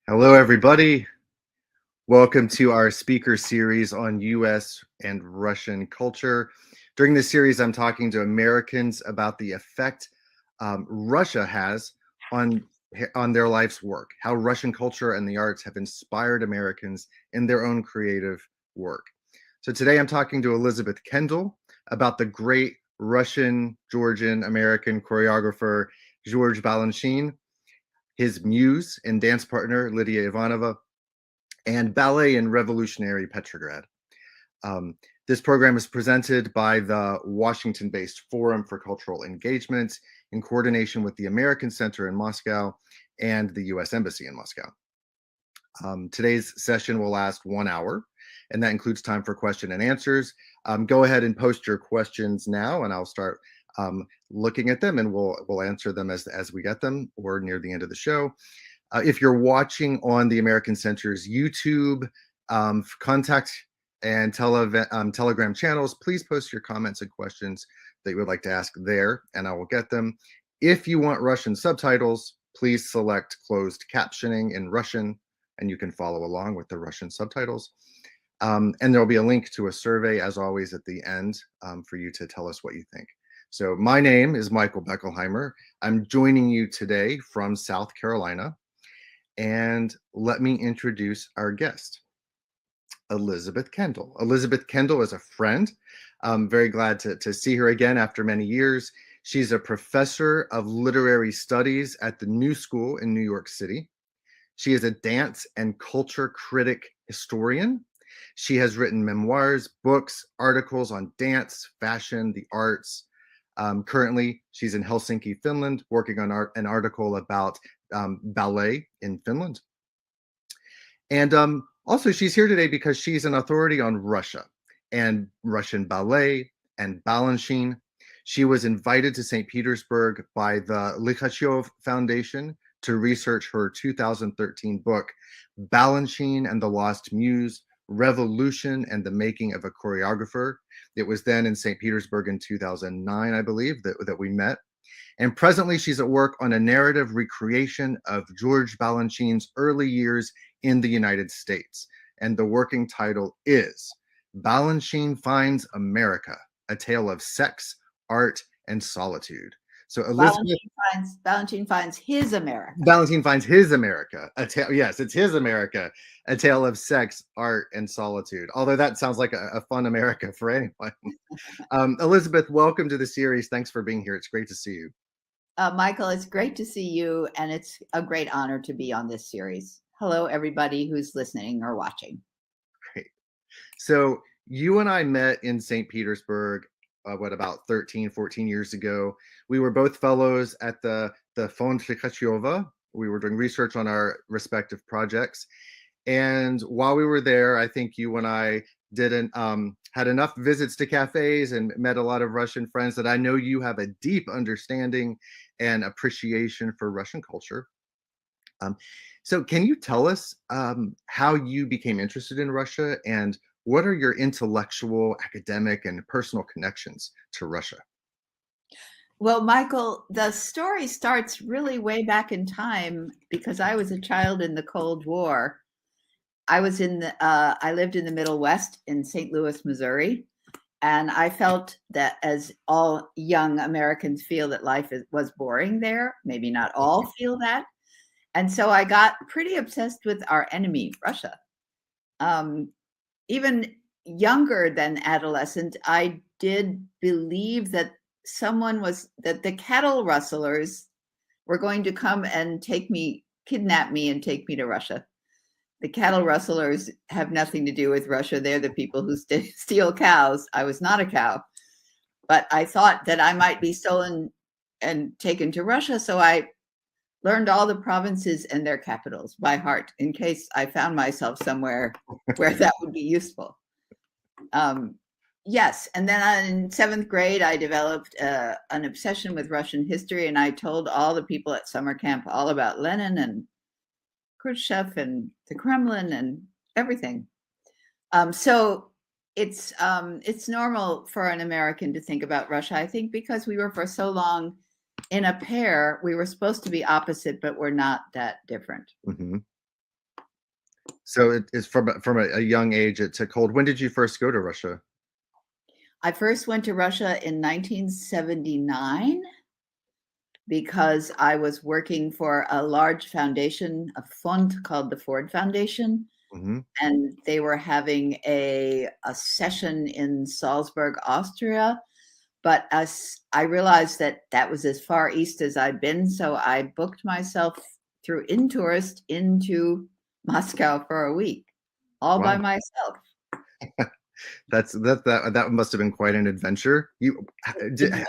Hello, everybody. Welcome to our speaker series on U.S. and Russian culture. During this series, I'm talking to Americans about the effect Russia has on, on their life's work, how Russian culture and the arts have inspired Americans in their own creative work. So today I'm talking to Elizabeth Kendall about the great Russian, Georgian, American choreographer, George Balanchine, his muse and dance partner, Lydia Ivanova, and ballet in revolutionary Petrograd. This program is presented by the Washington-based Forum for Cultural Engagement in coordination with the American Center in Moscow and the U.S. Embassy in Moscow. Today's session will last 1 hour, and that includes time for question and answers. Go ahead and post your questions now, and I'll start looking at them, and we'll answer them as we get them or near the end of the show. If you're watching on the American Center's YouTube, contact and Telegram channels, please post your comments and questions that you would like to ask there, and I will get them. If you want Russian subtitles, please select closed captioning in Russian, and you can follow along with the Russian subtitles. And there'll be a link to a survey, as always, at the end for you to tell us what you think. So my name is Michael Beckelhimer. I'm joining you today from South Carolina. And let me introduce our guest, Elizabeth Kendall. Elizabeth Kendall is a friend. I'm very glad to see her again after many years. She's a professor of literary studies at the New School in New York City. She is a dance and culture critic historian. She has written memoirs, books, articles on dance, fashion, the arts. Currently, she's in Helsinki, Finland, working on an article about ballet in Finland. And also, she's here today because she's an authority on Russia and Russian ballet and Balanchine. She was invited to St. Petersburg by the Likhachov Foundation to research her 2013 book, Balanchine and the Lost Muse, Revolution and the Making of a Choreographer. It was then in St. Petersburg in 2009, I believe, that we met. And presently, she's at work on a narrative recreation of George Balanchine's early years in the United States. And the working title is Balanchine Finds America, a tale of sex, art, and solitude. So Elizabeth Balanchine finds his America. Balanchine finds his America. Yes, it's his America, a tale of sex, art, and solitude. Although that sounds like a fun America for anyone. Elizabeth, welcome to the series. Thanks for being here. It's great to see you. Michael, it's great to see you, and it's a great honor to be on this series. Hello, everybody who's listening or watching. Great. So you and I met in St. Petersburg, about 13, 14 years ago. We were both fellows at the Fond Likhachova. We were doing research on our respective projects. And while we were there, I think you and I had enough visits to cafes and met a lot of Russian friends that I know you have a deep understanding and appreciation for Russian culture. So can you tell us how you became interested in Russia, and what are your intellectual, academic, and personal connections to Russia? Well, Michael, the story starts really way back in time because I was a child in the Cold War. I lived in the Middle West in St. Louis, Missouri, and I felt that, as all young Americans feel, that life was boring there. Maybe not all feel that. And so I got pretty obsessed with our enemy, Russia. Even younger than adolescent, I did believe that that the cattle rustlers were going to come and kidnap me and take me to Russia. The cattle rustlers have nothing to do with Russia. They're the people who steal cows. I was not a cow, but I thought that I might be stolen and taken to Russia. So I learned all the provinces and their capitals by heart in case I found myself somewhere where that would be useful. Yes. And then in 7th grade, I developed an obsession with Russian history. And I told all the people at summer camp all about Lenin and Khrushchev and the Kremlin and everything. So it's normal for an American to think about Russia, I think, because we were for so long in a pair. We were supposed to be opposite, but we're not that different. Mm-hmm. So it is from a young age it took hold. When did you first go to Russia? I first went to Russia in 1979 because I was working for a large foundation, a fund called the Ford Foundation, Hmm. and they were having a session in Salzburg, Austria. But I realized that that was as far east as I'd been, so I booked myself through Intourist into Moscow for a week, all by Wow, myself. that must have been quite an adventure. It was,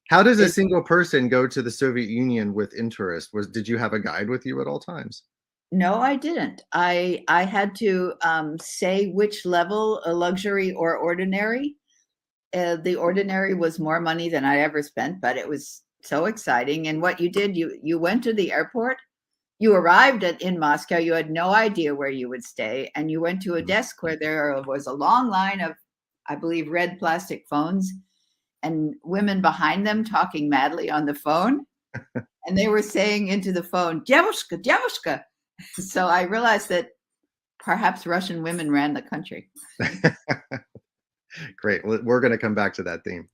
How does a it, single person go to the Soviet Union with interest? Did you have a guide with you at all times? no, I didn't. I had to say which level, a luxury or ordinary. The ordinary was more money than I ever spent, but it was so exciting. And what you did, you went to the airport. You arrived in Moscow. You had no idea where you would stay, and you went to a desk where there was a long line of, I believe, red plastic phones, and women behind them talking madly on the phone. And they were saying into the phone, "Девушка, девушka." So I realized that perhaps Russian women ran the country. Great. We're going to come back to that theme.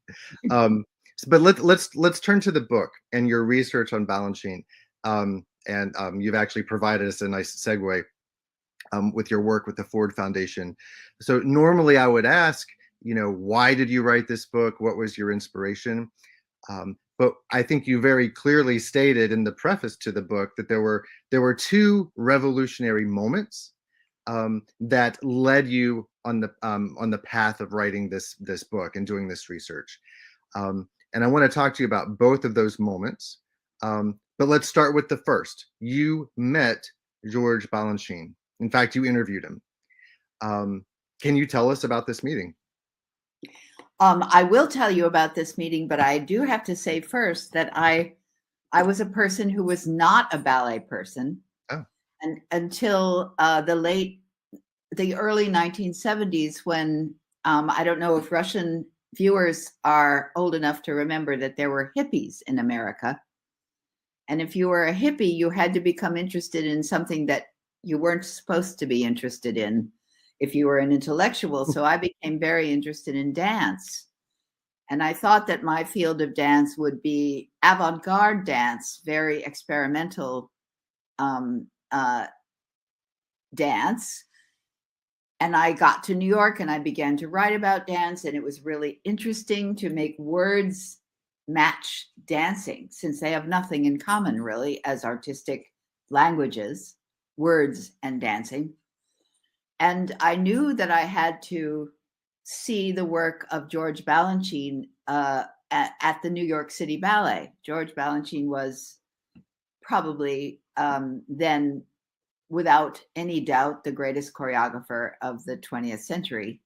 But let's turn to the book and your research on Balanchine. And you've actually provided us a nice segue with your work with the Ford Foundation. So normally I would ask, why did you write this book? What was your inspiration? But I think you very clearly stated in the preface to the book that there were two revolutionary moments that led you on the path of writing this book and doing this research. And I want to talk to you about both of those moments. But let's start with the first. You met George Balanchine. In fact, you interviewed him. Can you tell us about this meeting? I will tell you about this meeting, but I do have to say first that I was a person who was not a ballet person, Oh. and until the early 1970s, when I don't know if Russian viewers are old enough to remember that there were hippies in America. And if you were a hippie, you had to become interested in something that you weren't supposed to be interested in if you were an intellectual. So I became very interested in dance. And I thought that my field of dance would be avant-garde dance, very experimental dance. And I got to New York and I began to write about dance. And it was really interesting to make words match dancing, since they have nothing in common really as artistic languages, words and dancing. And I knew that I had to see the work of George Balanchine at the New York City Ballet. George Balanchine was probably then, without any doubt, the greatest choreographer of the 20th century.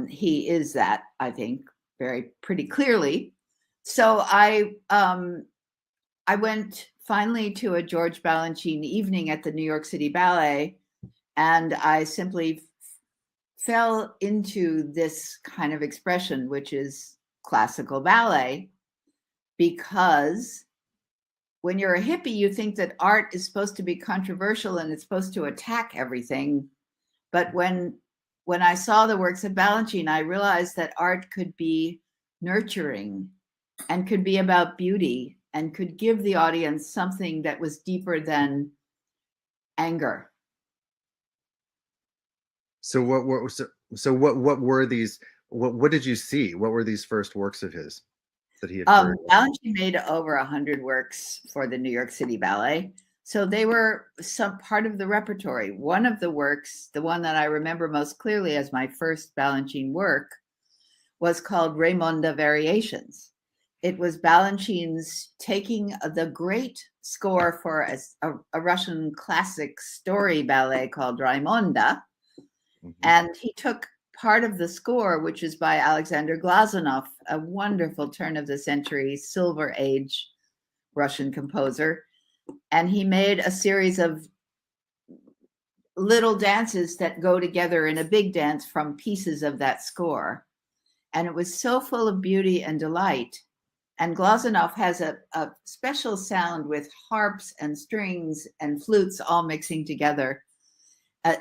He is that, I think, pretty clearly. So I went finally to a George Balanchine evening at the New York City Ballet, and I simply fell into this kind of expression, which is classical ballet, because when you're a hippie, you think that art is supposed to be controversial and it's supposed to attack everything. But when I saw the works of Balanchine, I realized that art could be nurturing and could be about beauty and could give the audience something that was deeper than anger. So what were these? What did you see? What were these first works of his that he had created? Balanchine made over 100 works for the New York City Ballet. So they were some part of the repertory. One of the works, the one that I remember most clearly as my first Balanchine work, was called Raymonda Variations. It was Balanchine's taking the great score for a Russian classic story ballet called Raymonda, and he took part of the score, which is by Alexander Glazunov, a wonderful turn of the century, Silver Age Russian composer, and he made a series of little dances that go together in a big dance from pieces of that score. And it was so full of beauty and delight. And Glazunov has a special sound with harps and strings and flutes all mixing together.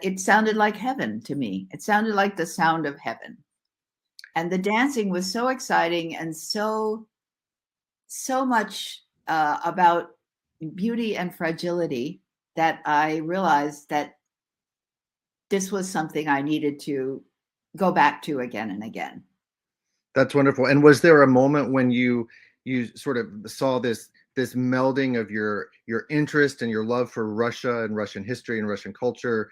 It sounded like heaven to me. It sounded like the sound of heaven. And the dancing was so exciting and so much about beauty and fragility that I realized that this was something I needed to go back to again and again. That's wonderful. And was there a moment when you sort of saw this melding of your interest and your love for Russia and Russian history and Russian culture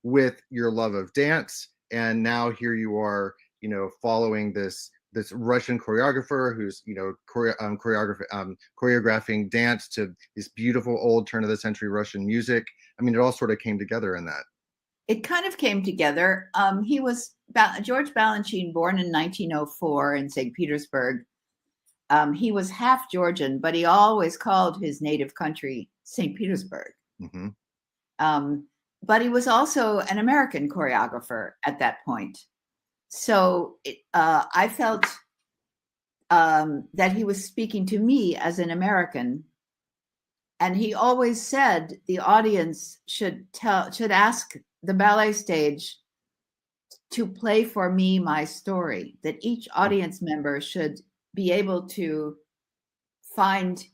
with your love of dance, and now here you are, following this Russian choreographer who's choreographing dance to this beautiful old turn of the century Russian music? I mean, it all sort of came together in that. It kind of came together. He was George Balanchine, born in 1904 in St. Petersburg. He was half Georgian, but he always called his native country St. Petersburg. Mm-hmm. But he was also an American choreographer at that point. So I felt that he was speaking to me as an American. And he always said the audience should ask the ballet stage to play for me my story, that each audience member should be able to find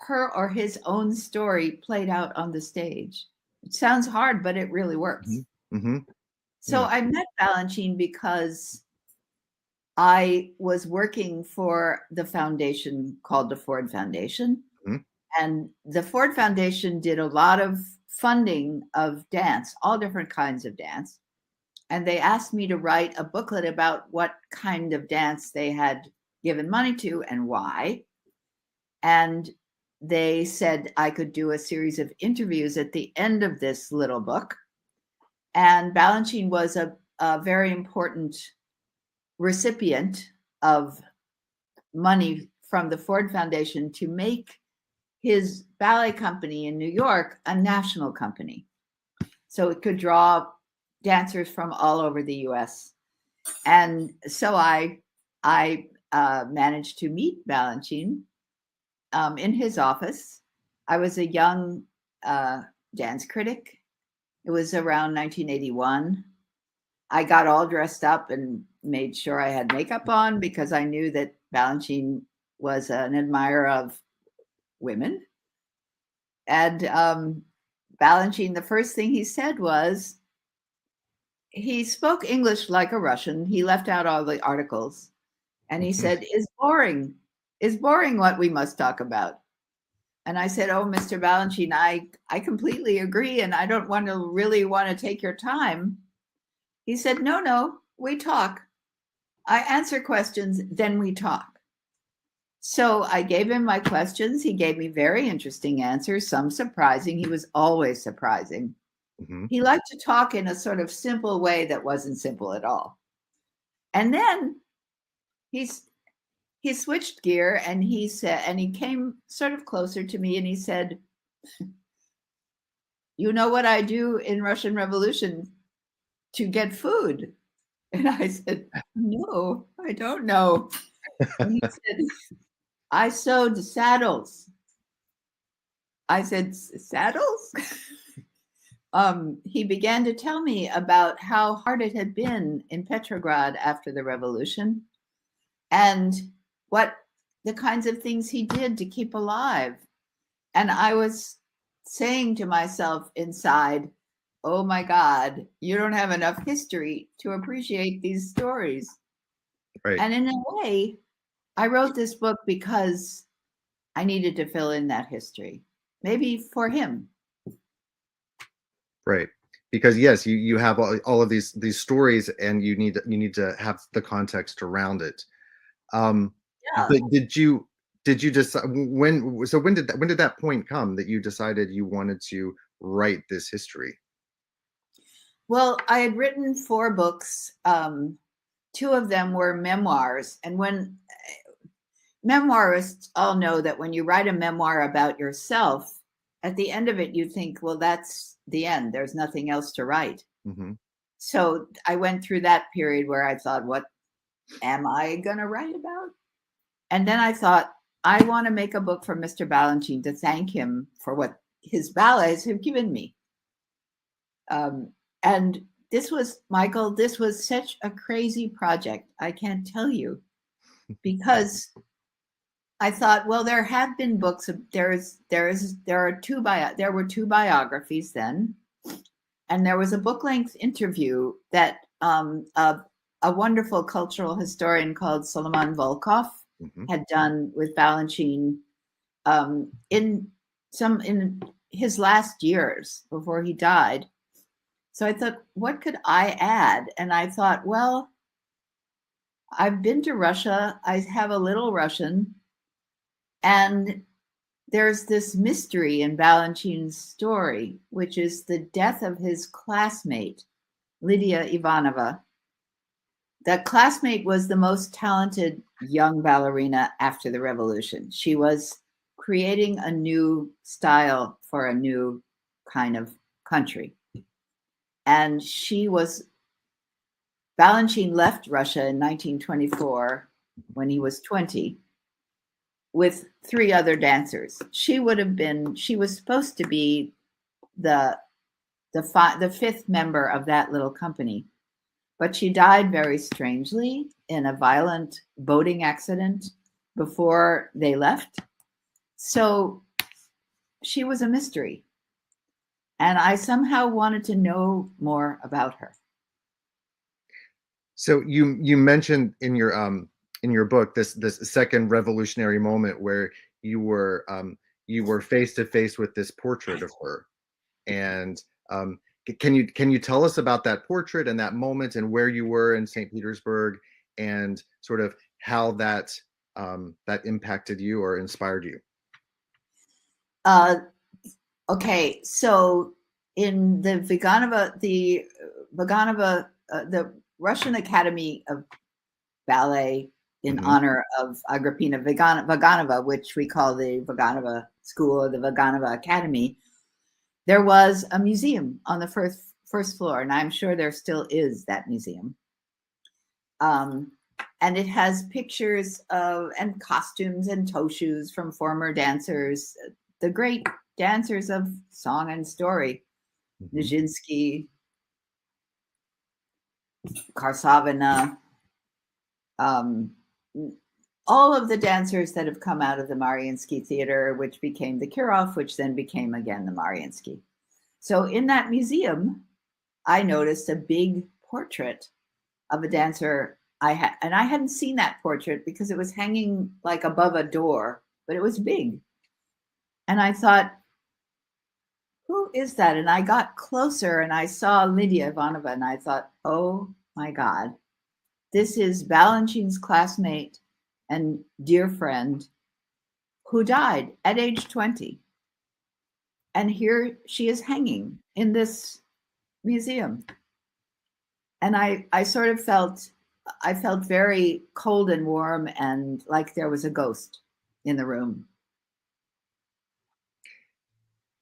her or his own story played out on the stage. It sounds hard, but it really works. Mm-hmm. Mm-hmm. So I met Balanchine because I was working for the foundation called the Ford Foundation. Mm-hmm. And the Ford Foundation did a lot of funding of dance, all different kinds of dance. And they asked me to write a booklet about what kind of dance they had given money to and why. And they said I could do a series of interviews at the end of this little book. And Balanchine was a very important recipient of money from the Ford Foundation to make his ballet company in New York a national company. So it could draw dancers from all over the US. And so I managed to meet Balanchine in his office. I was a young dance critic. It was around 1981. I got all dressed up and made sure I had makeup on because I knew that Balanchine was an admirer of women. And Balanchine, the first thing he said was, he spoke English like a Russian. He left out all the articles. And he said, is boring what we must talk about. And I said, oh, Mr. Balanchine, I completely agree. And I don't really want to take your time. He said, no, we talk. I answer questions, then we talk. So I gave him my questions. He gave me very interesting answers, some surprising. He was always surprising. Mm-hmm. He liked to talk in a sort of simple way that wasn't simple at all. And then he switched gear and he said, and he came sort of closer to me and he said, you know what I do in Russian Revolution to get food? And I said, no, I don't know. And he said, I sewed saddles. I said, saddles? He began to tell me about how hard it had been in Petrograd after the revolution and what the kinds of things he did to keep alive. And I was saying to myself inside, oh my God, you don't have enough history to appreciate these stories. Right. And in a way, I wrote this book because I needed to fill in that history, maybe for him. Right. Because yes, you have all of these stories and you need to have the context around it. Yeah. But did you decide when did that point come that you decided you wanted to write this history? Well, I had written 4 books. 2 of them were memoirs. And when memoirists all know that when you write a memoir about yourself, at the end of it, you think, well, that's the end. There's nothing else to write. Mm-hmm. So I went through that period where I thought, what am I going to write about? And then I thought, I want to make a book for Mr. Balanchine to thank him for what his ballets have given me. And this was, Michael, this was such a crazy project. I can't tell you, because I thought, well, there have been books. There were two biographies then, and there was a book-length interview that a wonderful cultural historian called Solomon Volkov had done with Balanchine in his last years before he died. So I thought, what could I add? And I thought, well, I've been to Russia. I have a little Russian. And there's this mystery in Balanchine's story, which is the death of his classmate, Lydia Ivanova. That classmate was the most talented young ballerina after the revolution. She was creating a new style for a new kind of country. And Balanchine left Russia in 1924 when he was 20 with 3 other dancers. She was supposed to be the 5th member of that little company, but she died very strangely in a violent boating accident before they left. So she was a mystery. And I somehow wanted to know more about her. So you mentioned in your book this second revolutionary moment where you were face to face with this portrait of her, and can you tell us about that portrait and that moment and where you were in St. Petersburg and sort of how that impacted you or inspired you? Okay, so in the the Russian Academy of Ballet in honor of Agrippina Vaganova, which we call the Vaganova School or the Vaganova Academy, there was a museum on the first floor, and I'm sure there still is that museum. And it has pictures of and costumes and toe shoes from former dancers, the great dancers of song and story, Nijinsky, Karsavina, all of the dancers that have come out of the Mariinsky Theater, which became the Kirov, which then became again the Mariinsky. So in that museum, I noticed a big portrait of a dancer and I hadn't seen that portrait because it was hanging like above a door, but it was big. And I thought, who is that? And I got closer and I saw Lydia Ivanova and I thought, oh my God, this is Balanchine's classmate and dear friend who died at age 20. And here she is hanging in this museum. And I sort of felt very cold and warm and like there was a ghost in the room.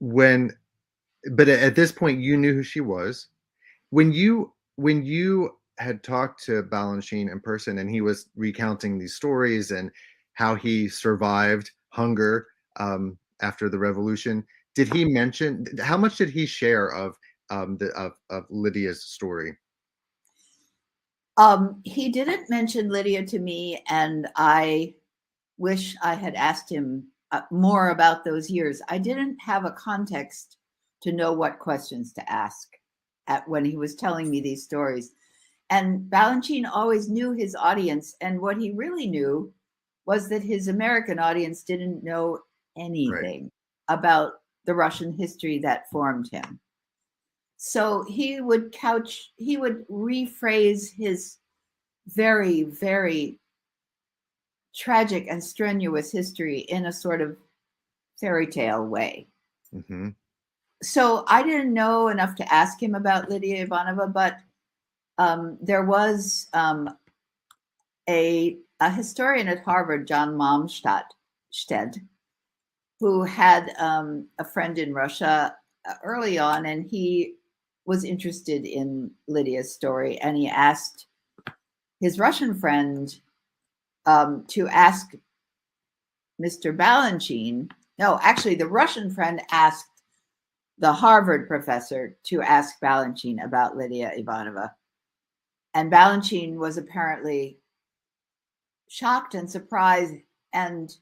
But at this point you knew who she was. When you had talked to Balanchine in person and he was recounting these stories and how he survived hunger after the revolution, did he mention, how much did he share of Lydia's story? He didn't mention Lydia to me, and I wish I had asked him more about those years. I didn't have a context to know what questions to ask when he was telling me these stories. And Balanchine always knew his audience, and what he really knew was that his American audience didn't know anything about the Russian history that formed him. So he would rephrase his very, very tragic and strenuous history in a sort of fairy tale way. So I didn't know enough to ask him about Lydia Ivanova, but there was a historian at Harvard, John Malmstead, who had a friend in Russia early on, and he was interested in Lydia's story, and he asked his Russian friend to ask Mr. Balanchine. No, actually, the Russian friend asked the Harvard professor to ask Balanchine about Lydia Ivanova. And Balanchine was apparently shocked and surprised and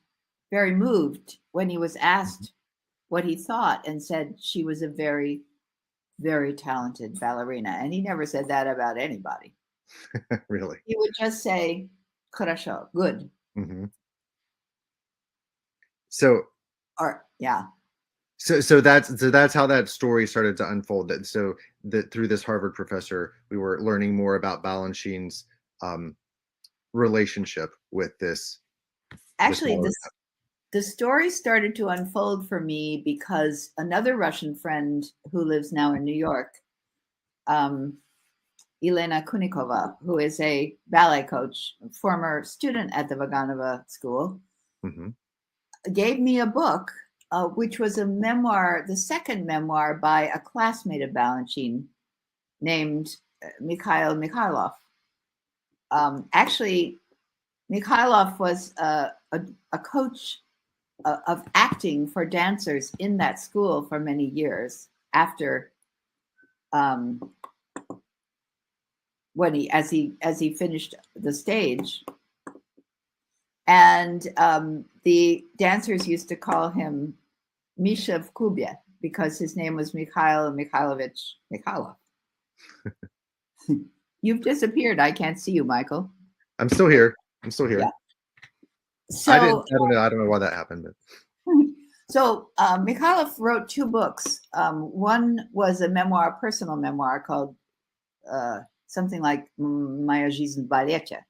very moved when he was asked what he thought, and said she was a very, very talented ballerina. And he never said that about anybody. Really? He would just say, "Хорошо," good. Mm-hmm. So, Or yeah. so that's how that story started to unfold. That so that through this Harvard professor, we were learning more about Balanchine's relationship with this. Actually, the story started to unfold for me because another Russian friend who lives now in New York, Elena Kunikova, who is a ballet coach, former student at the Vaganova School, Mm-hmm. gave me a book, which was a memoir, the second memoir by a classmate of Balanchine named Mikhail Mikhailov. Actually, Mikhailov was a coach of acting for dancers in that school for many years after when as he finished the stage, and the dancers used to call him Misha v Kubye because his name was Mikhail Mikhailovich Mikhailov. You've disappeared. I can't see you, Michael. I'm still here. Yeah. So I don't know why that happened. But. So Mikhailov wrote two books. One was a memoir, personal memoir called something like Моя жизнь в балете.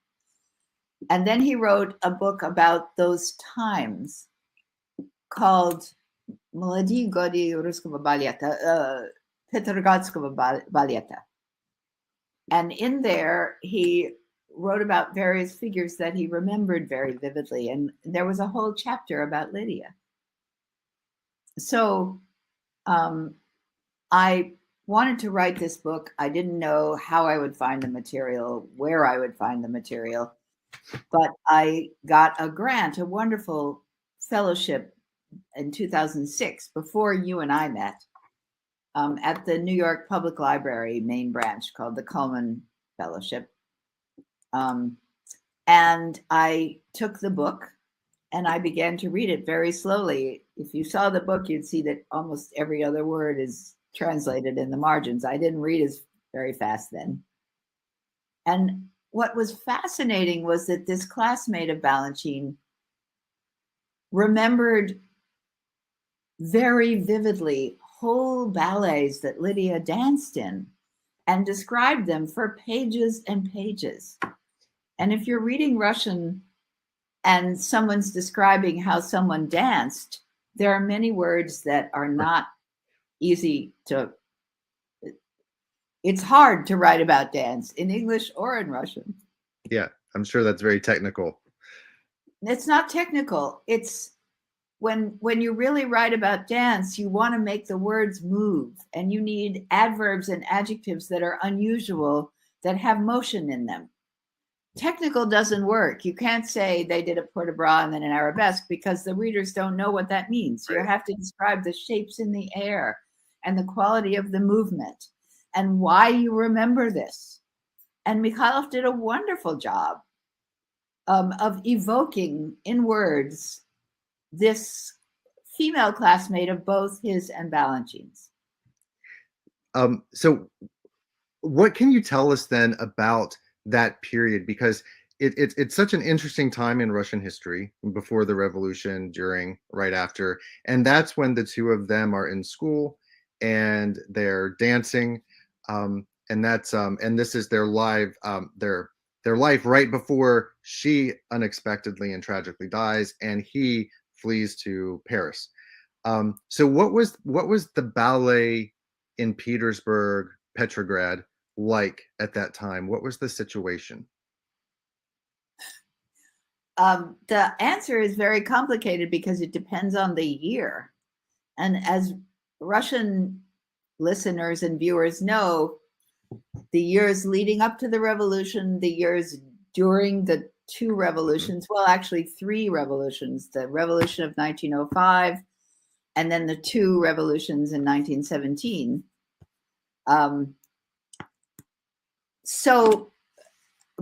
And then he wrote a book about those times called Молодые годы русского балета, Petrogradskого балета. And in there, he wrote about various figures that he remembered very vividly. And there was a whole chapter about Lydia. So I wanted to write this book. I didn't know how I would find the material, where I would find the material, but I got a grant, a wonderful fellowship in 2006, before you and I met, at the New York Public Library main branch called the Cullman Fellowship. And I took the book and I began to read it very slowly. If you saw the book, you'd see that almost every other word is translated in the margins. I didn't read as very fast then. And what was fascinating was that this classmate of Balanchine remembered very vividly whole ballets that Lydia danced in and described them for pages and pages. And if you're reading Russian and someone's describing how someone danced, there are many words that are not easy to, it's hard to write about dance in English or in Russian. Yeah, I'm sure that's very technical. It's not technical. It's when you really write about dance, you want to make the words move, and you need adverbs and adjectives that are unusual, that have motion in them. Technical doesn't work. You can't say they did a port de bras and then an arabesque, because the readers don't know what that means. Right. You have to describe the shapes in the air and the quality of the movement and why you remember this. And Mikhailov did a wonderful job of evoking in words this female classmate of both his and Balanchine's. So what can you tell us then about that period? Because it's such an interesting time in Russian history, before the revolution, during, right after. And that's when the two of them are in school and they're dancing. And that's and this is their live their life right before she unexpectedly and tragically dies and he flees to Paris. So what was the ballet in Petersburg, Petrograd like at that time? What was the situation? The answer is very complicated because it depends on the year. And as Russian listeners and viewers know, the years leading up to the revolution, the years during the two revolutions, well, actually three revolutions, the revolution of 1905, and then the two revolutions in 1917. So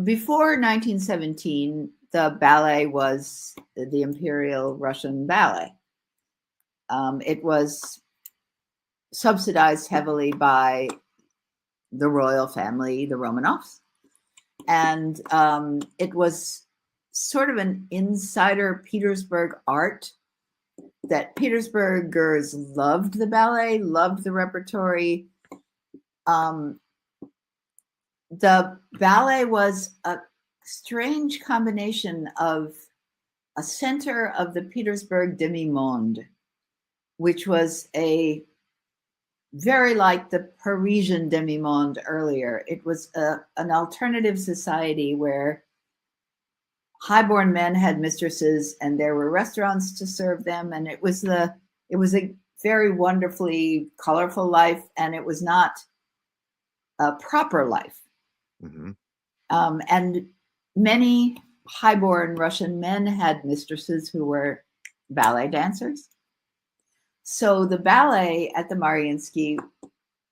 before 1917, the ballet was the Imperial Russian Ballet. It was subsidized heavily by the royal family, the Romanovs. And it was sort of an insider Petersburg art that Petersburgers loved the ballet, loved the repertory. The ballet was a strange combination of a center of the Petersburg demi-monde, which was a very like the Parisian demi-monde earlier. It was an alternative society where highborn men had mistresses and there were restaurants to serve them. And it was a very wonderfully colorful life, and it was not a proper life. Mm-hmm. And many highborn Russian men had mistresses who were ballet dancers. So the ballet at the Mariinsky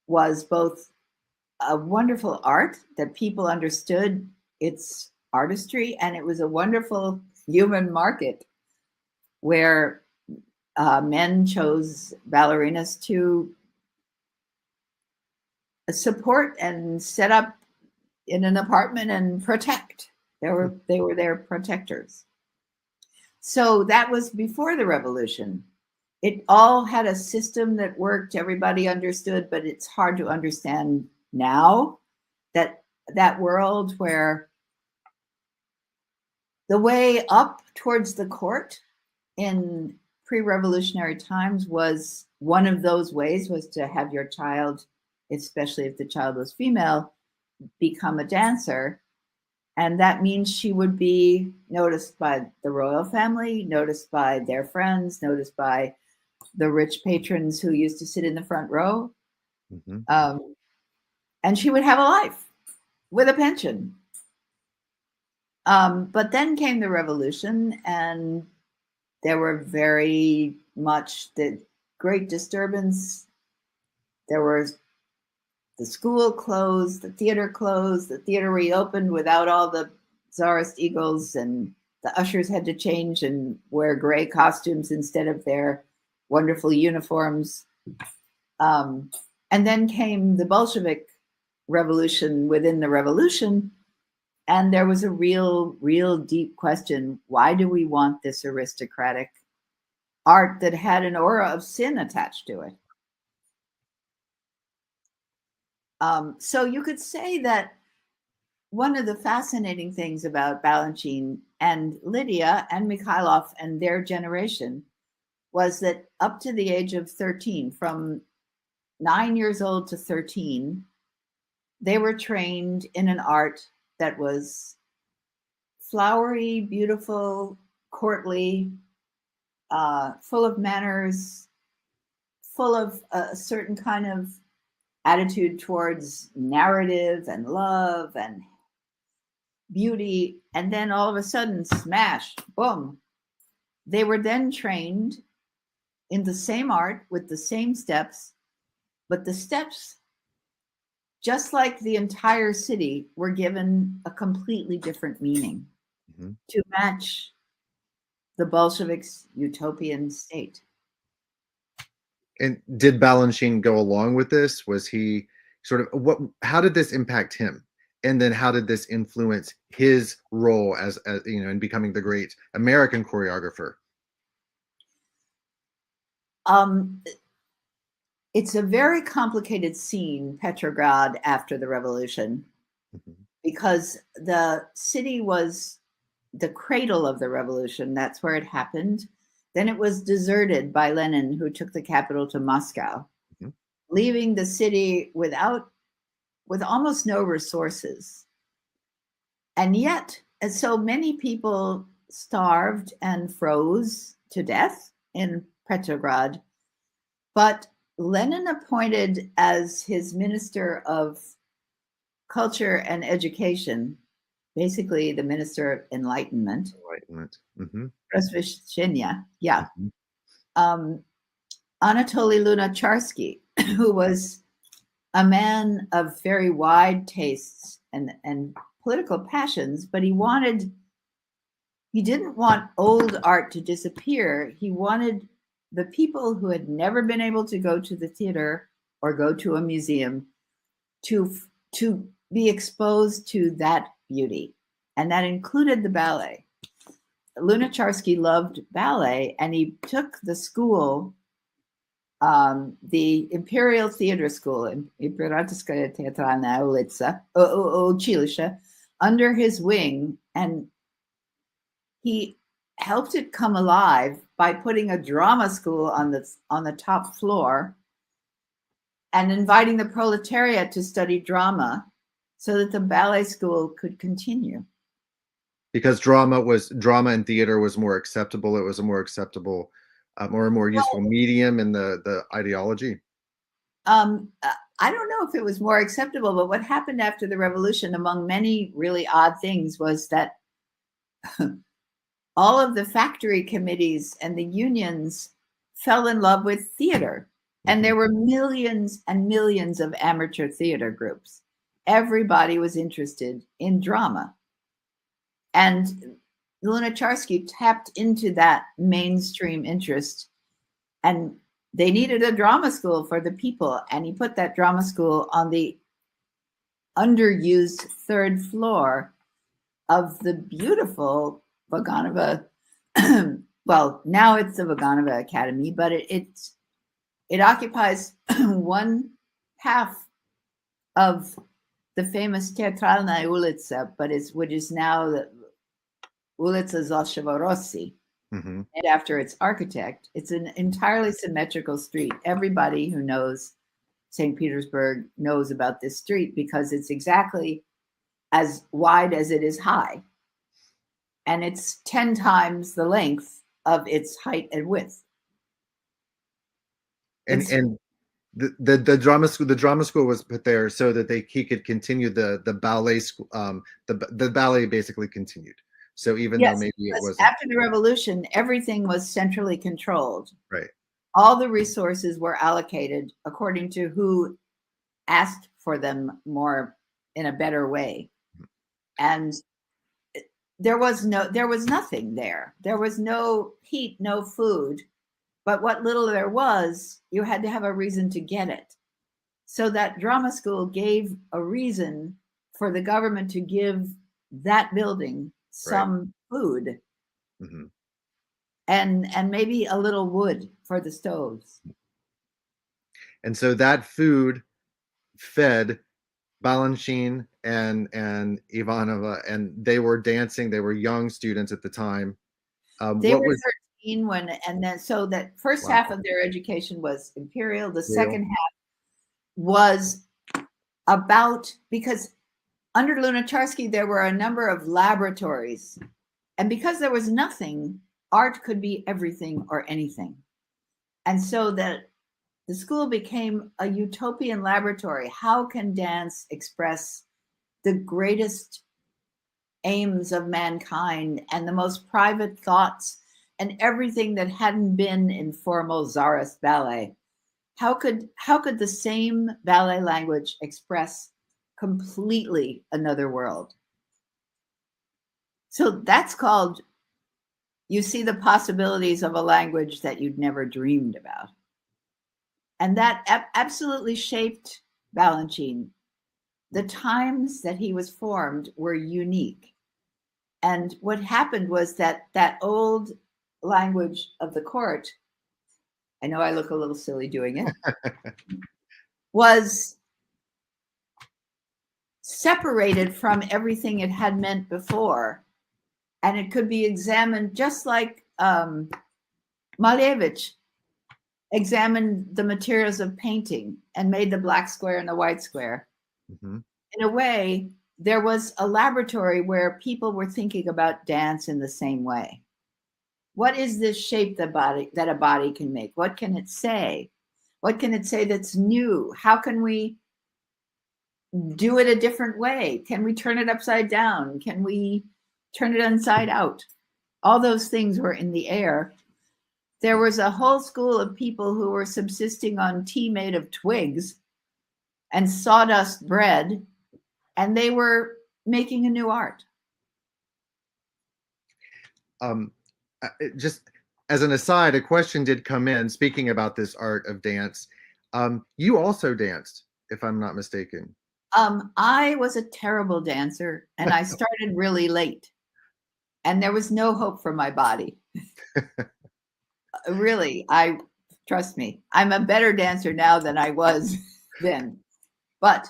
was both a wonderful art that people understood its artistry, and it was a wonderful human market where men chose ballerinas to support and set up in an apartment and protect. They were their protectors. So that was before the revolution. It all had a system that worked, everybody understood, but it's hard to understand now that world where the way up towards the court in pre-revolutionary times was one of those ways was to have your child, especially if the child was female, become a dancer. And that means she would be noticed by the royal family, noticed by their friends, noticed by the rich patrons who used to sit in the front row. Mm-hmm. And she would have a life with a pension. But then came the revolution, and there were very much the great disturbance. There was the school closed, the theater reopened without all the czarist eagles, and the ushers had to change and wear gray costumes instead of their wonderful uniforms. And then came the Bolshevik revolution within the revolution. And there was a real deep question. Why do we want this aristocratic art that had an aura of sin attached to it? So you could say that one of the fascinating things about Balanchine and Lydia and Mikhailov and their generation was that up to the age of 13, from 9 years old to 13, they were trained in an art that was flowery, beautiful, courtly, full of manners, full of a certain kind of attitude towards narrative and love and beauty. And then all of a sudden, smash, boom. They were then trained in the same art with the same steps, but the steps, just like the entire city, were given a completely different meaning to match the Bolsheviks' utopian state. And did Balanchine go along with this? Was he sort of how did this impact him? And then how did this influence his role as you know, in becoming the great American choreographer? It's a very complicated scene, Petrograd, after the revolution, because the city was the cradle of the revolution. That's where it happened. Then it was deserted by Lenin, who took the capital to Moscow, leaving the city with almost no resources. And yet, so many people starved and froze to death in Petrograd. But Lenin appointed as his Minister of Culture and Education, basically the Minister of Enlightenment. Mm-hmm. Prosveshchenia, yeah. Anatoly Lunacharsky, who was a man of very wide tastes and political passions, but he didn't want old art to disappear. He wanted the people who had never been able to go to the theater or go to a museum to be exposed to that beauty, and that included the ballet. Lunacharsky loved ballet, and he took the school, the Imperial Theater School, Imperatorskaya Teatralnaya Ulica, Училище, under his wing, and he helped it come alive by putting a drama school on the top floor and inviting the proletariat to study drama so that the ballet school could continue. Because drama and theater was more acceptable. It was a more acceptable, more useful medium in the ideology. I don't know if it was more acceptable, but what happened after the revolution, among many really odd things, was that all of the factory committees and the unions fell in love with theater. And there were millions and millions of amateur theater groups. Everybody was interested in drama. And Lunacharsky tapped into that mainstream interest, and they needed a drama school for the people. And he put that drama school on the underused third floor of the beautiful Vaganova. Well, now it's the Vaganova Academy, but it occupies one half of the famous Teatralnaya Ulica, which is now the Ulica Zolshevo-Rossi, named after its architect. It's an entirely symmetrical street. Everybody who knows St. Petersburg knows about this street because it's exactly as wide as it is high. And it's 10 times the length of its height and width. And the drama school was put there so that he could continue the ballet school. The ballet basically continued. So even though maybe it wasn't after the revolution, everything was centrally controlled. Right. All the resources were allocated according to who asked for them more in a better way. And there was nothing there. There was no heat, no food. But what little there was, you had to have a reason to get it. So that drama school gave a reason for the government to give that building some food, and maybe a little wood for the stoves. And so that food fed Balanchine and Ivanova, and they were dancing. They were young students at the time. They were 13 so that first half of their education was imperial. The second half was about, because under Lunacharsky there were a number of laboratories, and because there was nothing, art could be everything or anything. And so that the school became a utopian laboratory. How can dance express the greatest aims of mankind and the most private thoughts and everything that hadn't been in formal Tsarist ballet? How could the same ballet language express completely another world? So that's called, you see the possibilities of a language that you'd never dreamed about. And that absolutely shaped Balanchine. The times that he was formed were unique. And what happened was that old language of the court, I know I look a little silly doing it, was separated from everything it had meant before. And it could be examined just like Malevich examined the materials of painting and made the black square and the white square. In a way, there was a laboratory where people were thinking about dance in the same way. What is this shape that a body can make? What can it say? What can it say that's new? How can we do it a different way? Can we turn it upside down? Can we turn it inside out? All those things were in the air. There was a whole school of people who were subsisting on tea made of twigs and sawdust bread, and they were making a new art. Just as an aside, a question did come in speaking about this art of dance. You also danced, if I'm not mistaken. I was a terrible dancer, and I started really late, and there was no hope for my body. Really, trust me, I'm a better dancer now than I was then. But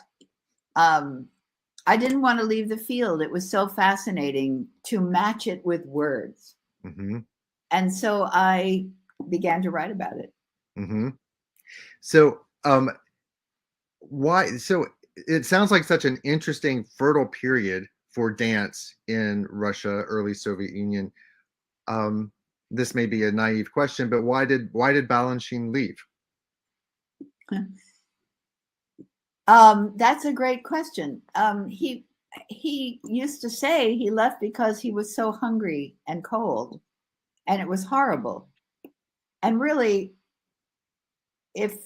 I didn't want to leave the field. It was so fascinating to match it with words. Mm-hmm. And so I began to write about it. Mm-hmm. So why? So it sounds like such an interesting, fertile period for dance in Russia, early Soviet Union. This may be a naive question, but why did Balanchine leave? That's a great question. He used to say he left because he was so hungry and cold, and it was horrible. And really, if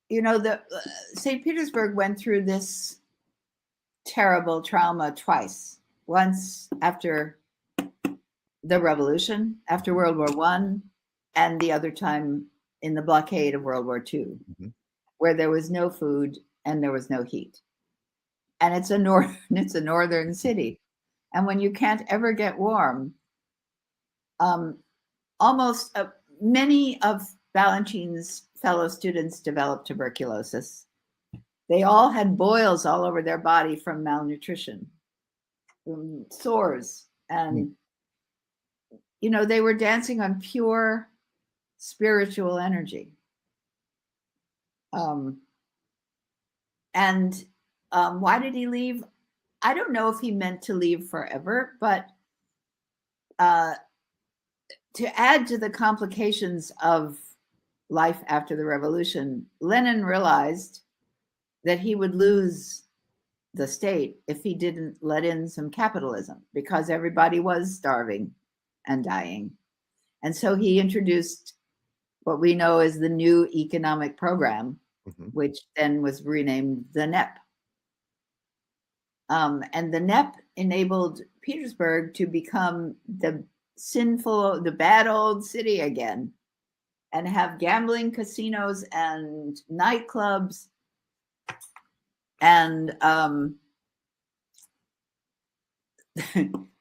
the St. Petersburg went through this terrible trauma twice. Once after the revolution, after World War I, and the other time in the blockade of World War II, mm-hmm. where there was no food and there was no heat. And it's a northern city. And when you can't ever get warm, many of Balanchine's fellow students developed tuberculosis. They all had boils all over their body from malnutrition, sores, and they were dancing on pure spiritual energy. Why did he leave? I don't know if he meant to leave forever, but to add to the complications of life after the revolution, Lenin realized that he would lose the state if he didn't let in some capitalism, because everybody was starving and dying. And so he introduced what we know as the new economic program, mm-hmm. which then was renamed the NEP. And the NEP enabled Petersburg to become the bad old city again, and have gambling casinos and nightclubs. And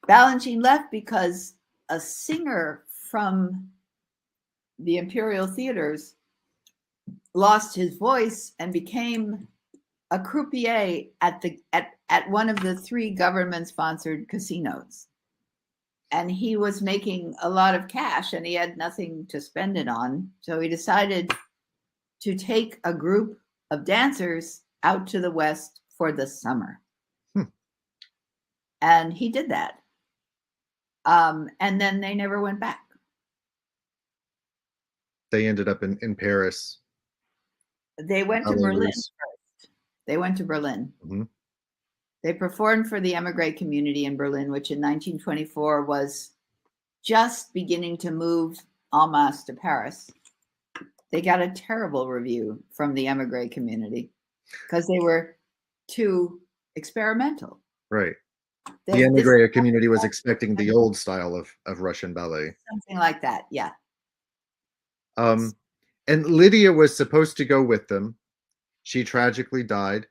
Balanchine left because a singer from the Imperial Theaters lost his voice and became a croupier at one of the 3 government-sponsored casinos. And he was making a lot of cash, and he had nothing to spend it on. So he decided to take a group of dancers out to the West for the summer. And he did that. And then they never went back. They ended up in Paris. They went to Berlin first. They went to Berlin. Mm-hmm. They performed for the emigre community in Berlin, which in 1924 was just beginning to move en masse to Paris. They got a terrible review from the emigre community because they were too experimental. Right. The emigre community was expecting the old style of Russian ballet. Something like that, yeah. And Lydia was supposed to go with them. She tragically died.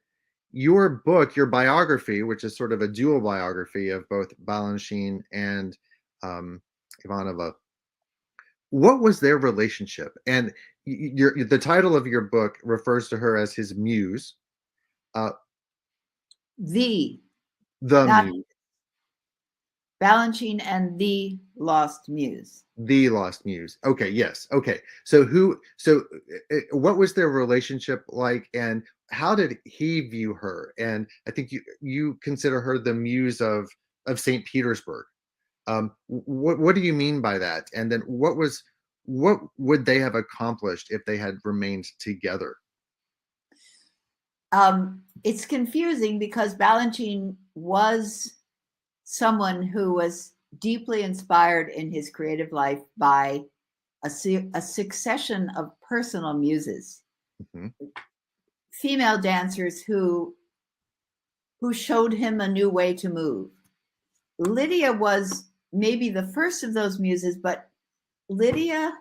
Your book, your biography, which is sort of a dual biography of both Balanchine and Ivanova, what was their relationship? And the title of your book refers to her as his muse. The muse. Balanchine and the lost muse. The lost muse. Okay, yes. Okay. So what was their relationship like, and how did he view her? And I think you consider her the muse of St. Petersburg. What do you mean by that? And then what would they have accomplished if they had remained together? It's confusing because Balanchine was someone who was deeply inspired in his creative life by a succession of personal muses, Mm-hmm. female dancers who showed him a new way to move. Lydia was maybe the first of those muses, but Lydia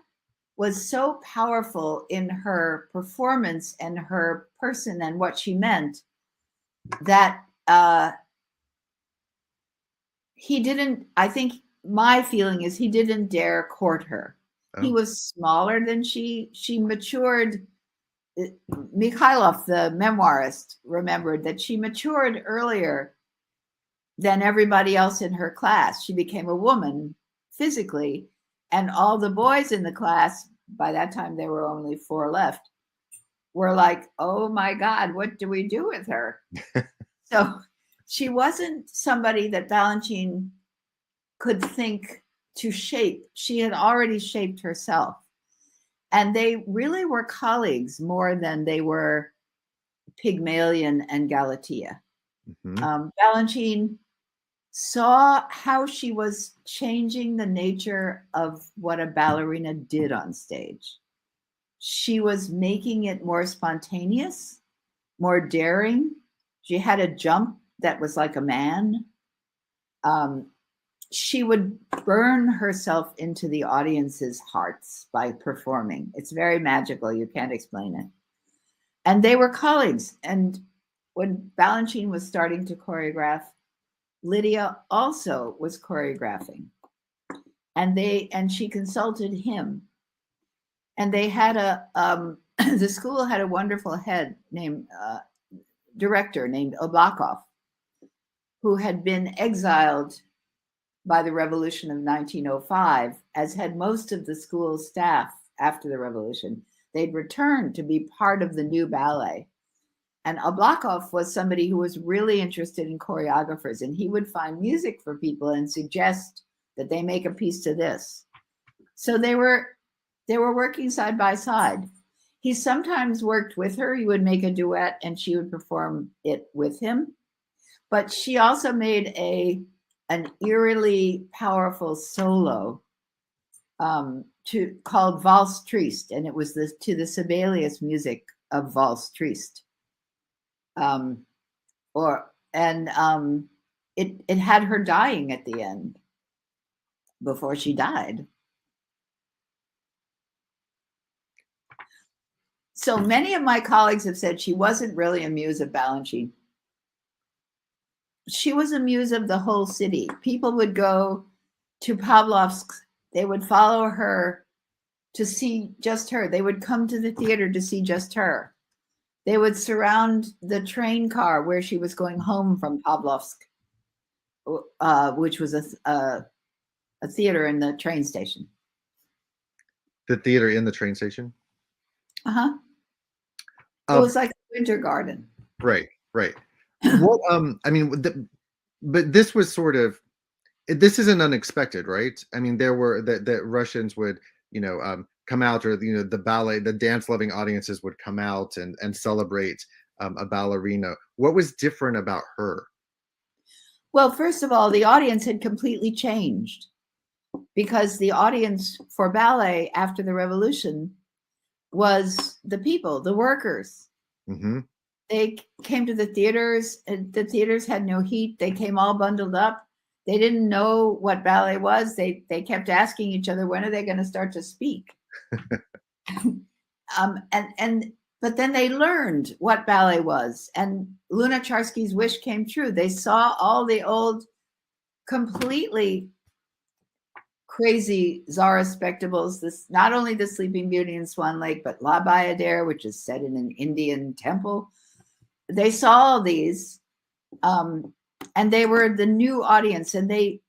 was so powerful in her performance and her person and what she meant that he didn't, I think my feeling is he didn't dare court her. Oh. He was smaller than she matured. Mikhailov, the memoirist, remembered that she matured earlier than everybody else in her class. She became a woman physically, and all the boys in the class, by that time there were only 4 left, were like, oh my God, what do we do with her? So she wasn't somebody that Balanchine could think to shape. She had already shaped herself. And they really were colleagues more than they were Pygmalion and Galatea. Mm-hmm. Balanchine saw how she was changing the nature of what a ballerina did on stage. She was making it more spontaneous, more daring. She had a jump that was like a man. She would burn herself into the audience's hearts by performing. It's very magical. You can't explain it. And they were colleagues. And when Balanchine was starting to choreograph, Lydia also was choreographing. And she consulted him. And they had the school had a wonderful director named Oblakov, who had been exiled by the revolution of 1905, as had most of the school's staff after the revolution. They'd returned to be part of the new ballet. And Oblakov was somebody who was really interested in choreographers, and he would find music for people and suggest that they make a piece to this. So they were working side by side. He sometimes worked with her. He would make a duet and she would perform it with him. But she also made an eerily powerful solo called Valse Triste, and it was to the Sibelius music of Valse Triste. It had her dying at the end before she died. So many of my colleagues have said she wasn't really a muse of Balanchine. She was a muse of the whole city. People would go to Pavlovsk. They would follow her to see just her. They would come to the theater to see just her. They would surround the train car where she was going home from Pavlovsk, which was a theater in the train station. The theater in the train station? Uh-huh. It was like a winter garden. Right. What but this was sort of, this isn't unexpected, right? I mean, there were the Russians would, come out, or the dance loving audiences would come out and celebrate a ballerina. What was different about her? Well, first of all, the audience had completely changed, because the audience for ballet after the revolution was the people, the workers. Mm-hmm. They came to the theaters, and the theaters had no heat. They came all bundled up. They didn't know what ballet was. They kept asking each other, when are they going to start to speak? But then they learned what ballet was, and Lunacharsky's wish came true. They saw all the old, completely crazy Zara spectacles. This, not only the Sleeping Beauty in Swan Lake, but La Bayadere, which is set in an Indian temple. They saw all these, and they were the new audience, and they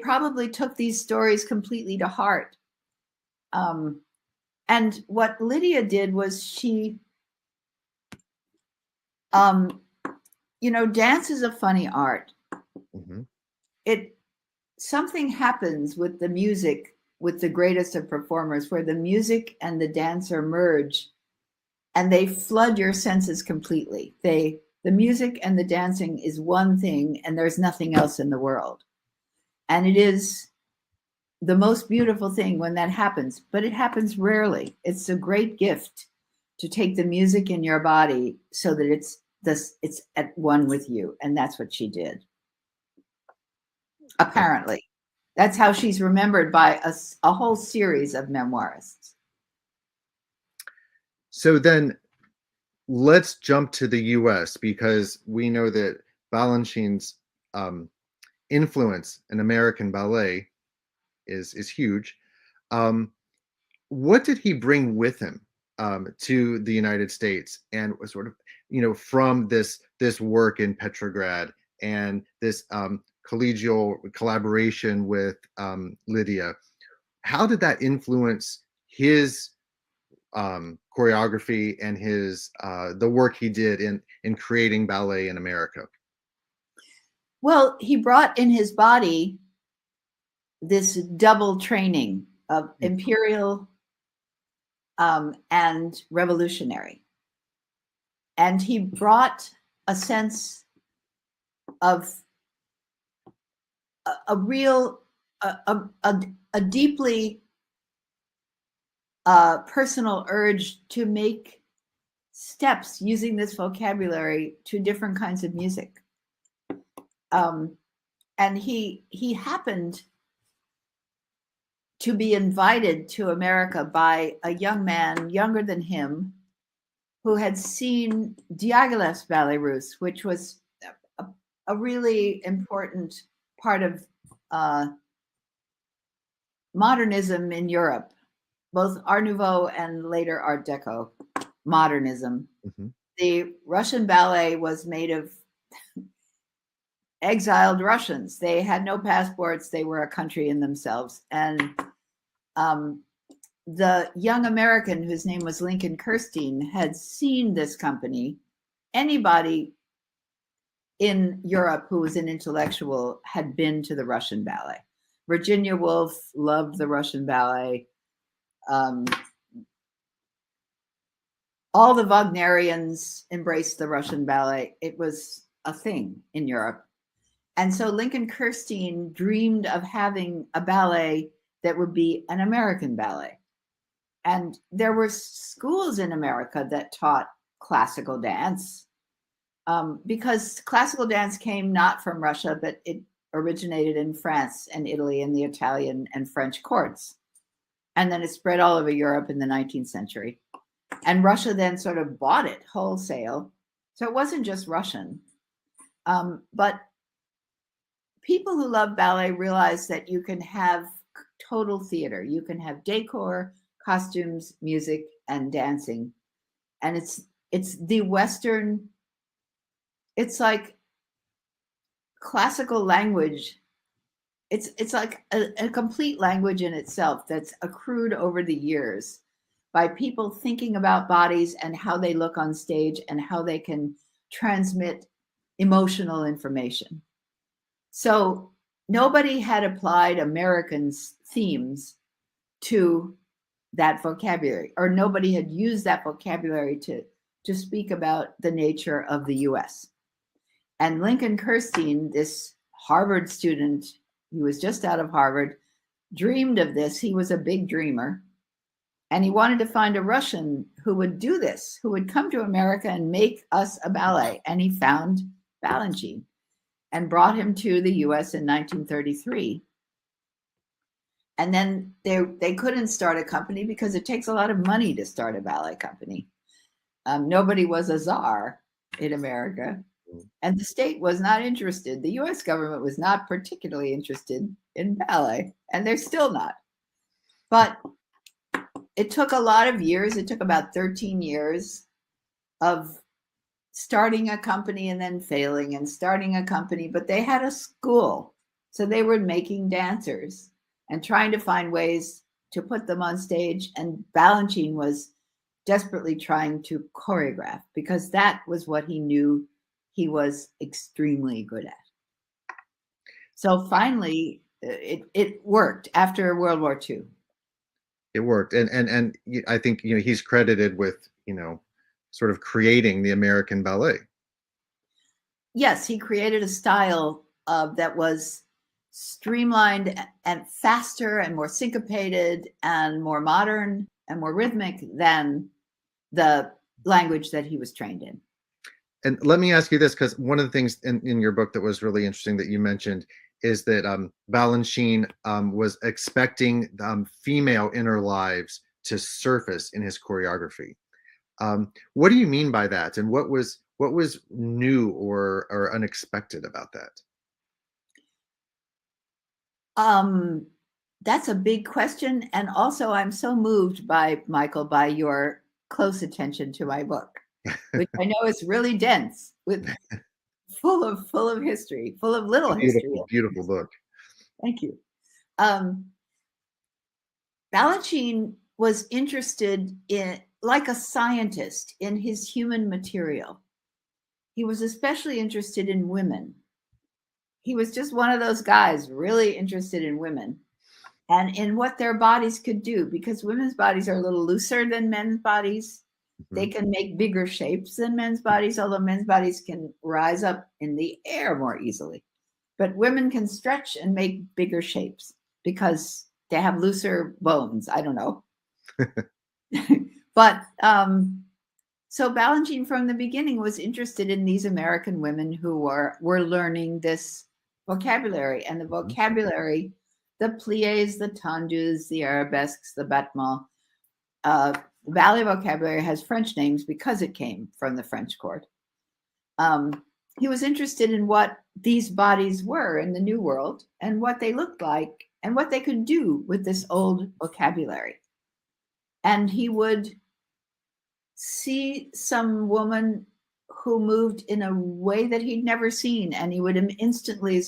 probably took these stories completely to heart. And what Lydia did was she, dance is a funny art. Mm-hmm. Something happens with the music, with the greatest of performers, where the music and the dancer merge, and they flood your senses completely. The music and the dancing is one thing, and there's nothing else in the world. And it is the most beautiful thing when that happens, but it happens rarely. It's a great gift to take the music in your body so that it's at one with you. And that's what she did. Apparently. That's how she's remembered by a whole series of memoirists. So then let's jump to the US, because we know that Balanchine's influence in American ballet is huge. What did he bring with him to the United States, and sort of, from this work in Petrograd and this collegial collaboration with Lydia? How did that influence his choreography and his the work he did in creating ballet in America? Well, he brought in his body this double training of imperial and revolutionary. And he brought a sense of a real, a deeply personal urge to make steps using this vocabulary to different kinds of music. And he happened to be invited to America by a young man younger than him who had seen Diaghilev's Ballet Russe, which was a really important part of modernism in Europe, both Art Nouveau and later Art Deco modernism. Mm-hmm. The Russian ballet was made of exiled Russians. They had no passports. They were a country in themselves. And the young American, whose name was Lincoln Kirstein, had seen this company. Anybody in Europe who was an intellectual had been to the Russian ballet. Virginia Woolf loved the Russian ballet. All the Wagnerians embraced the Russian ballet. It was a thing in Europe. And so Lincoln Kirstein dreamed of having a ballet that would be an American ballet. And there were schools in America that taught classical dance, because classical dance came not from Russia, but it originated in France and Italy and the Italian and French courts. And then it spread all over Europe in the 19th century. And Russia then sort of bought it wholesale. So it wasn't just Russian. But people who love ballet realize that you can have total theater. You can have decor, costumes, music, and dancing. And it's the Western, it's like classical language. It's like a complete language in itself that's accrued over the years by people thinking about bodies and how they look on stage and how they can transmit emotional information. So nobody had applied Americans' themes to that vocabulary, or nobody had used that vocabulary to speak about the nature of the US. And Lincoln Kirstein, this Harvard student, he was just out of Harvard, dreamed of this. He was a big dreamer. And he wanted to find a Russian who would do this, who would come to America and make us a ballet. And he found Balanchine and brought him to the US in 1933. And then they couldn't start a company because it takes a lot of money to start a ballet company. Nobody was a czar in America. And the state was not interested. The US government was not particularly interested in ballet, and they're still not. But it took a lot of years. It took about 13 years of starting a company and then failing and starting a company. But they had a school. So they were making dancers and trying to find ways to put them on stage. And Balanchine was desperately trying to choreograph, because that was what he knew he was extremely good at. So finally, it worked after World War II. It worked, and I think he's credited with sort of creating the American ballet. Yes, he created a style that was streamlined and faster and more syncopated and more modern and more rhythmic than the language that he was trained in. And let me ask you this, because one of the things in your book that was really interesting that you mentioned is that Balanchine was expecting female inner lives to surface in his choreography. What do you mean by that? And what was new or unexpected about that? That's a big question. And also, I'm so moved by, Michael, by your close attention to my book, which I know is really dense, with full of history, full of little history. Beautiful book. Thank you. Balanchine was interested in, like a scientist, in his human material. He was especially interested in women. He was just one of those guys really interested in women and in what their bodies could do, because women's bodies are a little looser than men's bodies. Mm-hmm. They can make bigger shapes than men's bodies, although men's bodies can rise up in the air more easily. But women can stretch and make bigger shapes because they have looser bones. I don't know. But so Balanchine from the beginning was interested in these American women who were learning this vocabulary, and the vocabulary, the pliés, the tendus, the arabesques, the battements. Ballet vocabulary has French names because it came from the French court. He was interested in what these bodies were in the New World and what they looked like and what they could do with this old vocabulary. And he would see some woman who moved in a way that he'd never seen, and he would instantly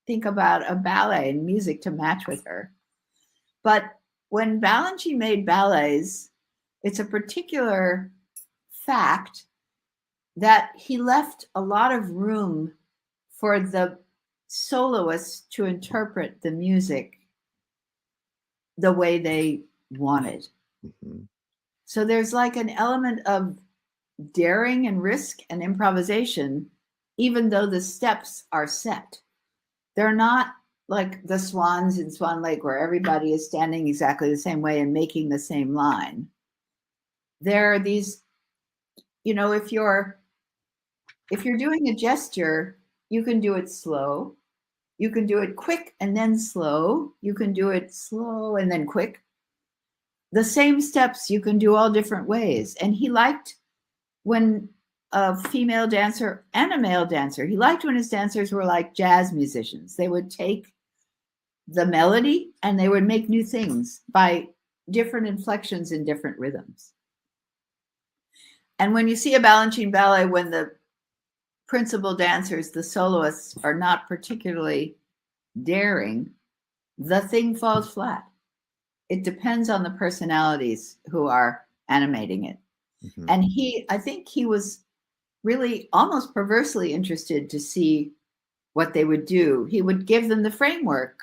think about a ballet and music to match with her. But when Balanchine made ballets, it's a particular fact that he left a lot of room for the soloists to interpret the music the way they wanted. Mm-hmm. So there's like an element of daring and risk and improvisation, even though the steps are set. They're not like the swans in Swan Lake where everybody is standing exactly the same way and making the same line. There are these, if you're doing a gesture, you can do it slow. You can do it quick and then slow. You can do it slow and then quick. The same steps you can do all different ways. And he liked when a female dancer and a male dancer, he liked when his dancers were like jazz musicians. They would take the melody and they would make new things by different inflections in different rhythms. And when you see a Balanchine ballet, when the principal dancers, the soloists, are not particularly daring, the thing falls flat. It depends on the personalities who are animating it. Mm-hmm. And I think he was really almost perversely interested to see what they would do. He would give them the framework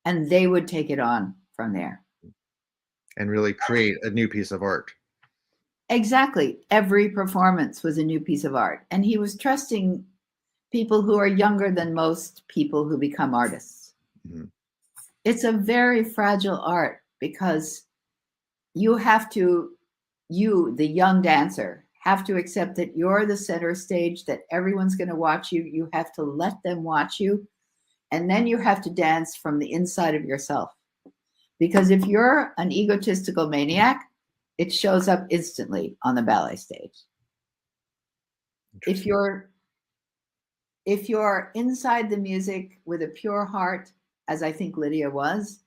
and they would take it on from there. And really create a new piece of art. Exactly. Every performance was a new piece of art. And he was trusting people who are younger than most people who become artists. Mm-hmm. It's a very fragile art because you, the young dancer, have to accept that you're the center stage, that everyone's going to watch you. You have to let them watch you. And then you have to dance from the inside of yourself. Because if you're an egotistical maniac, it shows up instantly on the ballet stage. If you're inside the music with a pure heart, as I think Lydia was,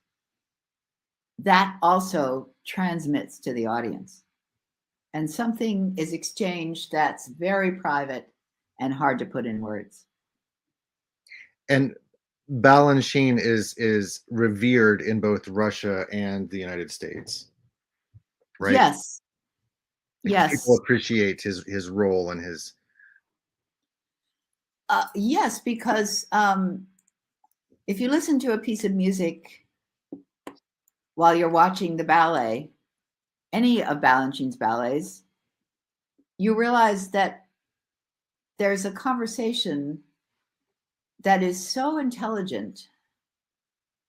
that also transmits to the audience. And something is exchanged that's very private and hard to put in words. And Balanchine is revered in both Russia and the United States, right? Yes. Yes. People appreciate his role and his. Yes, because if you listen to a piece of music while you're watching the ballet, any of Balanchine's ballets, you realize that there's a conversation that is so intelligent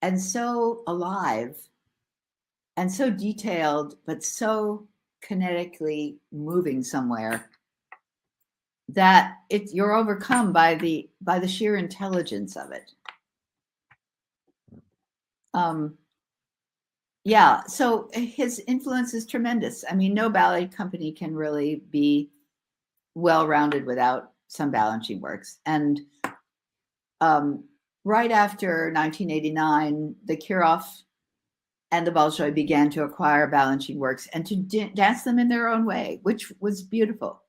and so alive and so detailed, but so kinetically moving somewhere, that you're overcome by the sheer intelligence of it. Yeah, so his influence is tremendous. I mean, no ballet company can really be well-rounded without some balancing works. And right after 1989, the Kirov and the Bolshoi began to acquire balancing works and to dance them in their own way, which was beautiful.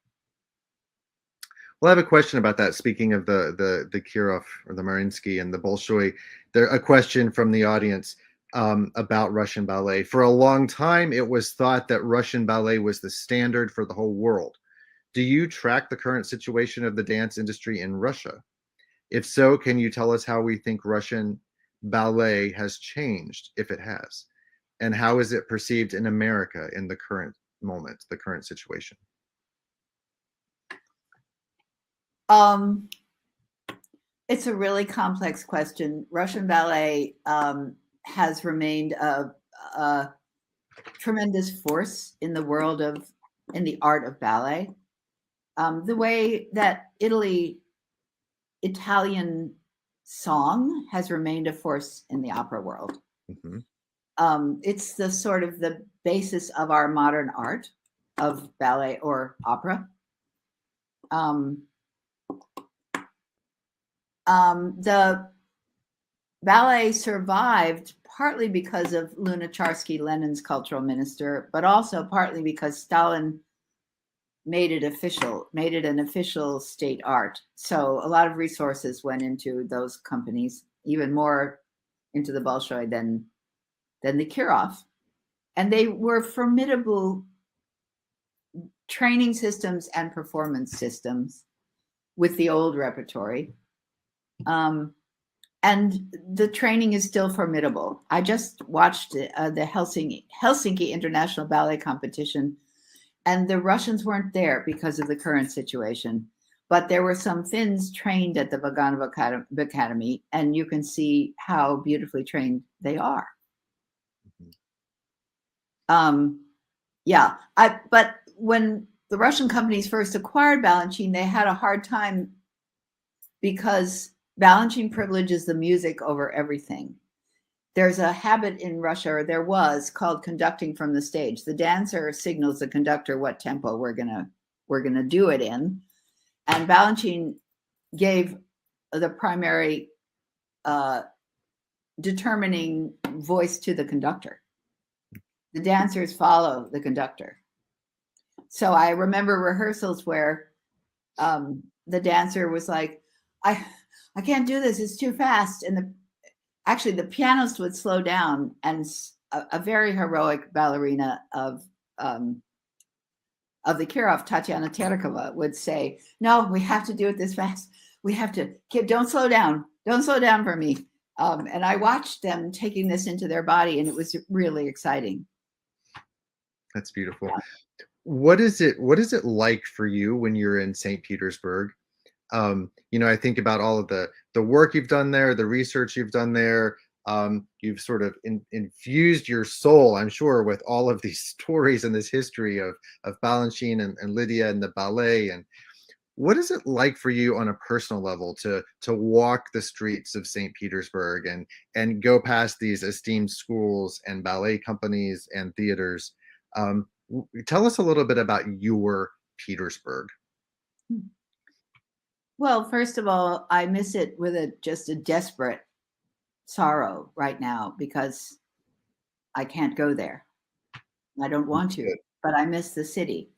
Well, I have a question about that. Speaking of the Kirov or the Mariinsky and the Bolshoi, there a question from the audience about Russian ballet. For a long time, it was thought that Russian ballet was the standard for the whole world. Do you track the current situation of the dance industry in Russia? If so, can you tell us how we think Russian ballet has changed, if it has? And how is it perceived in America in the current moment, the current situation? It's a really complex question. Russian ballet has remained a tremendous force in the world in the art of ballet. The way that Italian song has remained a force in the opera world. Mm-hmm. It's the sort of the basis of our modern art of ballet or opera. The ballet survived partly because of Lunacharsky, Lenin's cultural minister, but also partly because Stalin made it an official state art. So a lot of resources went into those companies, even more into the Bolshoi than the Kirov. And they were formidable training systems and performance systems with the old repertory. And the training is still formidable. I just watched the Helsinki International Ballet Competition, and the Russians weren't there because of the current situation. But there were some Finns trained at the Vaganov Academy, and you can see how beautifully trained they are. Yeah, but when the Russian companies first acquired Balanchine, they had a hard time because Balanchine privileges the music over everything. There's a habit in Russia, or there was, called conducting from the stage. The dancer signals the conductor what tempo we're gonna do it in, and Balanchine gave the primary determining voice to the conductor. The dancers follow the conductor. So I remember rehearsals where the dancer was like, I can't do this, it's too fast. And actually the pianist would slow down, and a very heroic ballerina of the Kirov, Tatiana Terkova, would say, no, we have to do it this fast. We have to, don't slow down for me. And I watched them taking this into their body, and it was really exciting. That's beautiful. Yeah. What is it like for you when you're in St. Petersburg? I think about all of the work you've done there, the research you've done there. You've sort of infused your soul, I'm sure, with all of these stories and this history of Balanchine and Lydia and the ballet. And what is it like for you on a personal level to walk the streets of St. Petersburg and go past these esteemed schools and ballet companies and theaters? Tell us a little bit about your Petersburg. Well, first of all, I miss it with just a desperate sorrow right now, because I can't go there. I don't want to, but I miss the city.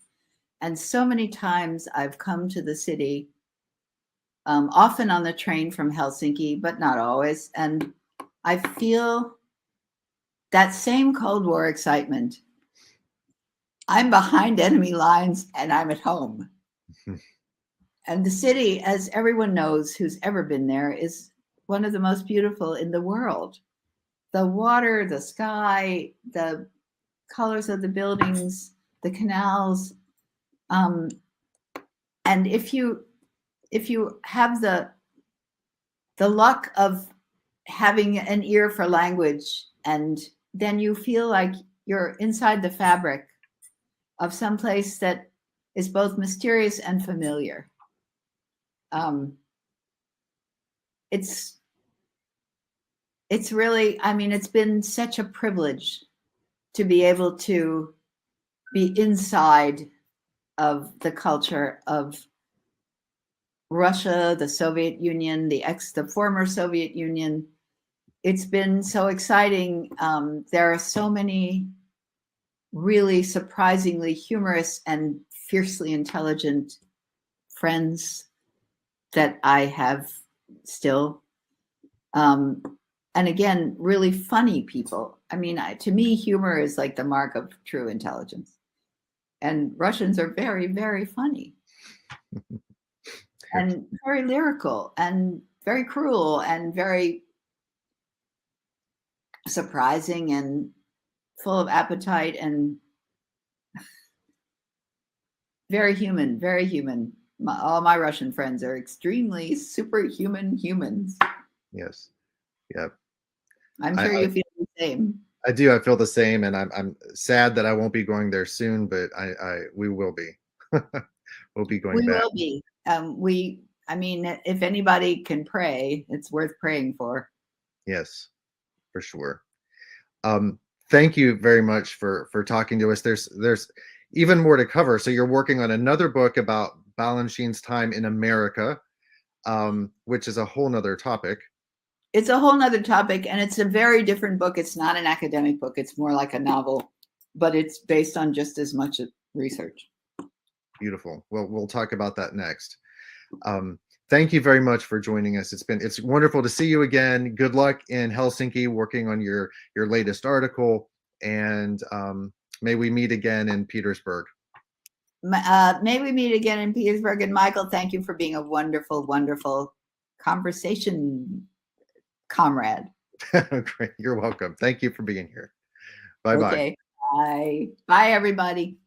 And so many times I've come to the city, often on the train from Helsinki, but not always. And I feel that same Cold War excitement. I'm behind enemy lines and I'm at home. And the city, as everyone knows who's ever been there, is one of the most beautiful in the world. The water, the sky, the colors of the buildings, the canals. And if you have the the luck of having an ear for language, and then you feel like you're inside the fabric of some place that is both mysterious and familiar. It's really, I mean, it's been such a privilege to be able to be inside of the culture of Russia, the Soviet Union, the former Soviet Union. It's been so exciting. There are so many really surprisingly humorous and fiercely intelligent friends that I have still. And again, really funny people. I mean, to me, humor is like the mark of true intelligence. And Russians are very, very funny. And very lyrical and very cruel and very surprising and full of appetite and very human, very human. All my Russian friends are extremely superhuman humans. Yes. Yep. I'm sure you feel the same. I do. I feel the same, and I'm sad that I won't be going there soon, but we will be. We'll be going back. We will be. I mean, if anybody can pray, it's worth praying for. Yes, for sure. Thank you very much for talking to us. There's even more to cover. So you're working on another book about Balanchine's time in America, which is a whole nother topic. It's a whole nother topic, and it's a very different book. It's not an academic book. It's more like a novel, but it's based on just as much research. Beautiful. Well, we'll talk about that next. Thank you very much for joining us. It's wonderful to see you again. Good luck in Helsinki working on your latest article, and may we meet again in Petersburg. May we meet again in Petersburg. And Michael, thank you for being a wonderful, wonderful conversation comrade. Great. You're welcome. Thank you for being here. Bye-bye. Okay. Bye. Bye, everybody.